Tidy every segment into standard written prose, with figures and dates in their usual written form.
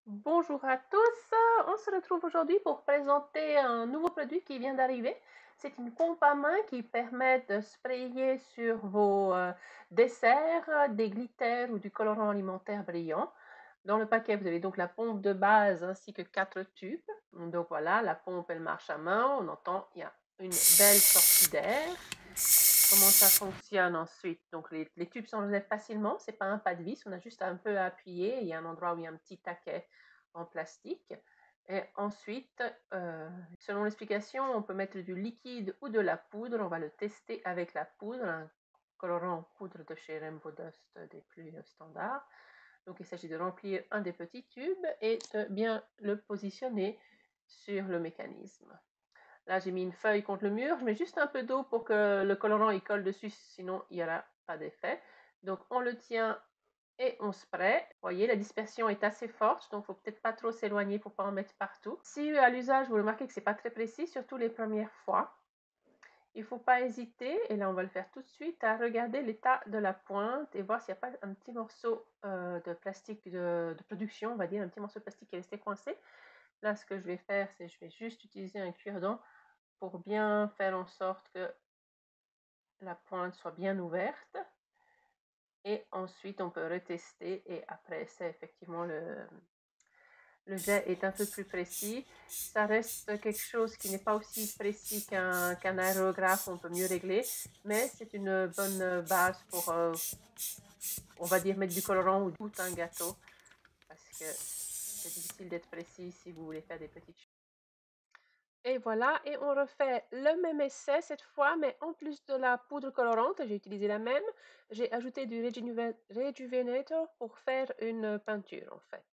Bonjour à tous, on se retrouve aujourd'hui pour présenter un nouveau produit qui vient d'arriver. C'est une pompe à main qui permet de sprayer sur vos desserts des glitters ou du colorant alimentaire brillant. Dans le paquet, vous avez donc la pompe de base ainsi que 4 tubes. Donc voilà, la pompe elle marche à main, on entend, il y a une belle sortie d'air. Comment ça fonctionne ensuite? Donc les tubes s'enlèvent facilement, c'est pas un pas de vis, on a juste un peu à appuyer, il y a un endroit où il y a un petit taquet en plastique. Et ensuite, selon l'explication, on peut mettre du liquide ou de la poudre, on va le tester avec la poudre, un colorant en poudre de chez Rainbow Dust des plus standards. Donc il s'agit de remplir un des petits tubes et de bien le positionner sur le mécanisme. Là, j'ai mis une feuille contre le mur. Je mets juste un peu d'eau pour que le colorant il colle dessus, sinon il n'y aura pas d'effet. Donc, on le tient et on spray. Vous voyez, la dispersion est assez forte, donc il ne faut peut-être pas trop s'éloigner pour ne pas en mettre partout. Si à l'usage, vous remarquez que ce n'est pas très précis, surtout les premières fois, il ne faut pas hésiter, et là on va le faire tout de suite, à regarder l'état de la pointe et voir s'il n'y a pas un petit morceau de plastique de production, on va dire, un petit morceau de plastique qui est resté coincé. Là, ce que je vais faire, c'est je vais juste utiliser un cure-dent pour bien faire en sorte que la pointe soit bien ouverte. Et ensuite, on peut retester et après, c'est effectivement le jet est un peu plus précis. Ça reste quelque chose qui n'est pas aussi précis qu'un aérographe, on peut mieux régler, mais c'est une bonne base pour, on va dire, mettre du colorant ou un gâteau, parce que c'est difficile d'être précis si vous voulez faire des petites choses. Et voilà, et on refait le même essai cette fois, mais en plus de la poudre colorante, j'ai utilisé la même, j'ai ajouté du Rejuvenator pour faire une peinture en fait.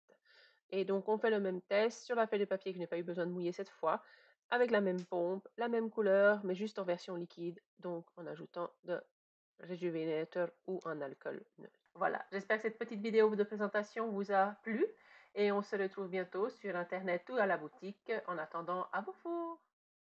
Et donc on fait le même test sur la feuille de papier que je n'ai pas eu besoin de mouiller cette fois, avec la même pompe, la même couleur, mais juste en version liquide, donc en ajoutant de Rejuvenator ou un alcool neutre. Voilà, j'espère que cette petite vidéo de présentation vous a plu et on se retrouve bientôt sur internet ou à la boutique. En attendant, à vos fours!